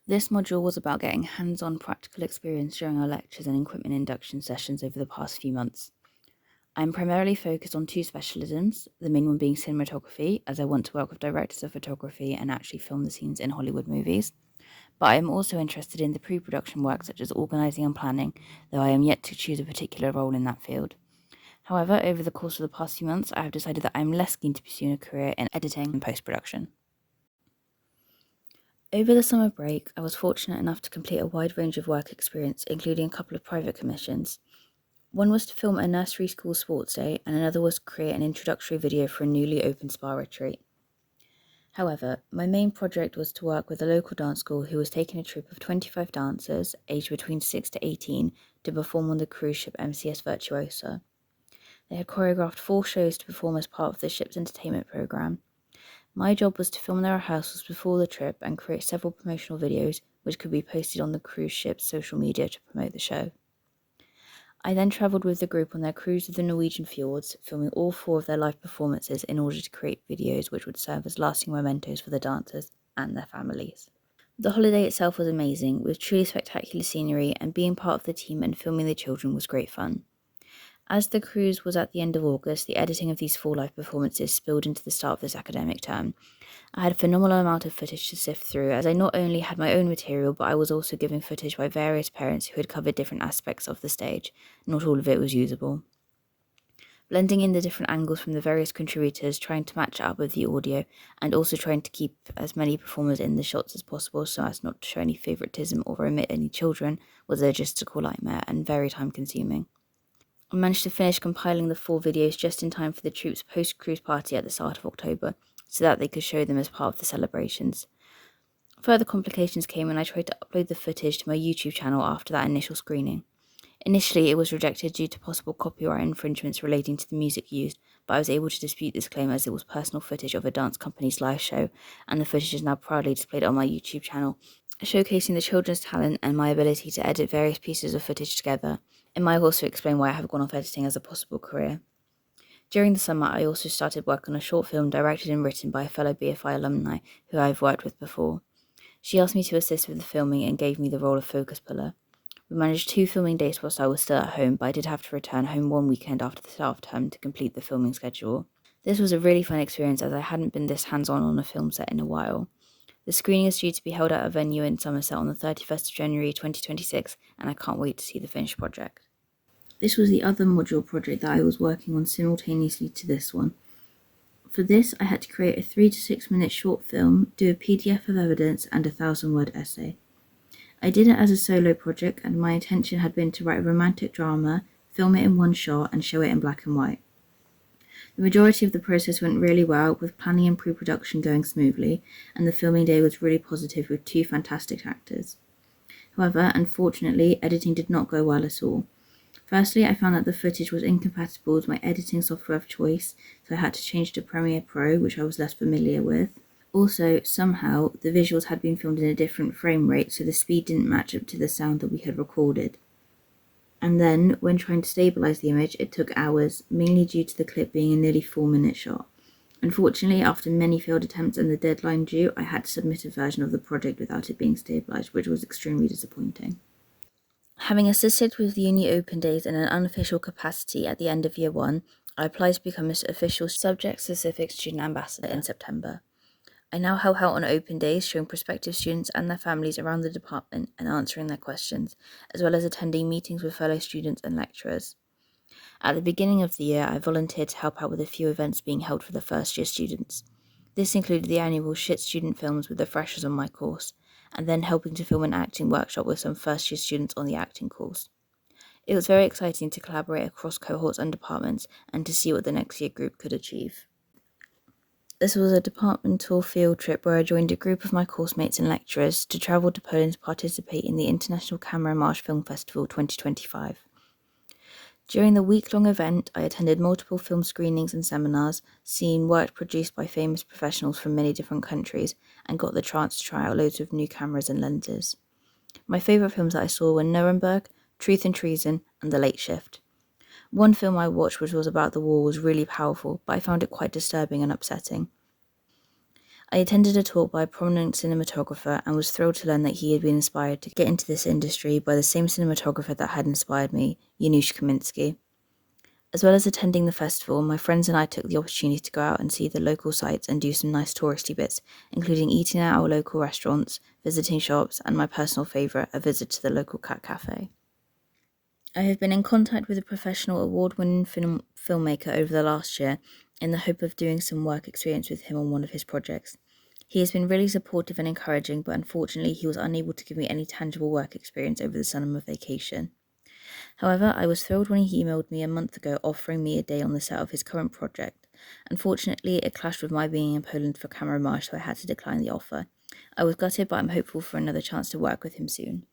This module was about getting hands-on practical experience during our lectures and equipment induction sessions over the past few months. I'm primarily focused on two specialisms, the main one being cinematography, as I want to work with directors of photography and actually film the scenes in Hollywood movies. But I am also interested in the pre-production work such as organising and planning, though I am yet to choose a particular role in that field. However, over the course of the past few months, I have decided that I am less keen to pursue a career in editing and post-production. Over the summer break, I was fortunate enough to complete a wide range of work experience, including a couple of private commissions. One was to film a nursery school sports day, and another was to create an introductory video for a newly opened spa retreat. However, my main project was to work with a local dance school who was taking a troupe of 25 dancers, aged between 6 to 18, to perform on the cruise ship MCS Virtuosa. They had choreographed 4 shows to perform as part of the ship's entertainment program. My job was to film their rehearsals before the trip and create several promotional videos which could be posted on the cruise ship's social media to promote the show. I then travelled with the group on their cruise to the Norwegian fjords, filming all 4 of their live performances in order to create videos which would serve as lasting mementos for the dancers and their families. The holiday itself was amazing, with truly spectacular scenery, and being part of the team and filming the children was great fun. As the cruise was at the end of August, the editing of these 4 live performances spilled into the start of this academic term. I had a phenomenal amount of footage to sift through, as I not only had my own material, but I was also given footage by various parents who had covered different aspects of the stage. Not all of it was usable. Blending in the different angles from the various contributors, trying to match up with the audio, and also trying to keep as many performers in the shots as possible so as not to show any favouritism or omit any children, was a logistical nightmare and very time consuming. I managed to finish compiling the 4 videos just in time for the troupe's post-cruise party at the start of October, so that they could show them as part of the celebrations. Further complications came when I tried to upload the footage to my YouTube channel after that initial screening. Initially, it was rejected due to possible copyright infringements relating to the music used, but I was able to dispute this claim as it was personal footage of a dance company's live show, and the footage is now proudly displayed on my YouTube channel, showcasing the children's talent and my ability to edit various pieces of footage together. It might also explain why I have gone off editing as a possible career. During the summer, I also started work on a short film directed and written by a fellow BFI alumni who I have worked with before. She asked me to assist with the filming and gave me the role of focus puller. We managed 2 filming days whilst I was still at home, but I did have to return home one weekend after the start of term to complete the filming schedule. This was a really fun experience as I hadn't been this hands-on on a film set in a while. The screening is due to be held at a venue in Somerset on the 31st of January 2026, and I can't wait to see the finished project. This was the other module project that I was working on simultaneously to this one. For this, I had to create a 3 to 6 minute short film, do a PDF of evidence, and a 1,000-word essay. I did it as a solo project, and my intention had been to write a romantic drama, film it in one shot, and show it in black and white. The majority of the process went really well, with planning and pre-production going smoothly, and the filming day was really positive with 2 fantastic actors. However, unfortunately, editing did not go well at all. Firstly, I found that the footage was incompatible with my editing software of choice, so I had to change to Premiere Pro, which I was less familiar with. Also, somehow, the visuals had been filmed in a different frame rate, so the speed didn't match up to the sound that we had recorded. And then, when trying to stabilise the image, it took hours, mainly due to the clip being a nearly 4-minute shot. Unfortunately, after many failed attempts and the deadline due, I had to submit a version of the project without it being stabilised, which was extremely disappointing. Having assisted with the Uni Open Days in an unofficial capacity at the end of Year 1, I applied to become an official subject-specific student ambassador in September. I now help out on open days, showing prospective students and their families around the department and answering their questions, as well as attending meetings with fellow students and lecturers. At the beginning of the year, I volunteered to help out with a few events being held for the first-year students. This included the annual Shit Student Films with the freshers on my course, and then helping to film an acting workshop with some first-year students on the acting course. It was very exciting to collaborate across cohorts and departments and to see what the next year group could achieve. This was a departmental field trip where I joined a group of my course mates and lecturers to travel to Poland to participate in the International Camera Marsh Film Festival 2025. During the week-long event, I attended multiple film screenings and seminars, seen work produced by famous professionals from many different countries, and got the chance to try out loads of new cameras and lenses. My favourite films that I saw were Nuremberg, Truth and Treason, and The Late Shift. One film I watched, which was about the war, was really powerful, but I found it quite disturbing and upsetting. I attended a talk by a prominent cinematographer and was thrilled to learn that he had been inspired to get into this industry by the same cinematographer that had inspired me, Janusz Kaminski. As well as attending the festival, my friends and I took the opportunity to go out and see the local sites and do some nice touristy bits, including eating at our local restaurants, visiting shops, and my personal favourite, a visit to the local cat cafe. I have been in contact with a professional award-winning filmmaker over the last year in the hope of doing some work experience with him on one of his projects. He has been really supportive and encouraging, but unfortunately he was unable to give me any tangible work experience over the summer vacation. However, I was thrilled when he emailed me a month ago offering me a day on the set of his current project. Unfortunately, it clashed with my being in Poland for Camerimage, so I had to decline the offer. I was gutted, but I'm hopeful for another chance to work with him soon.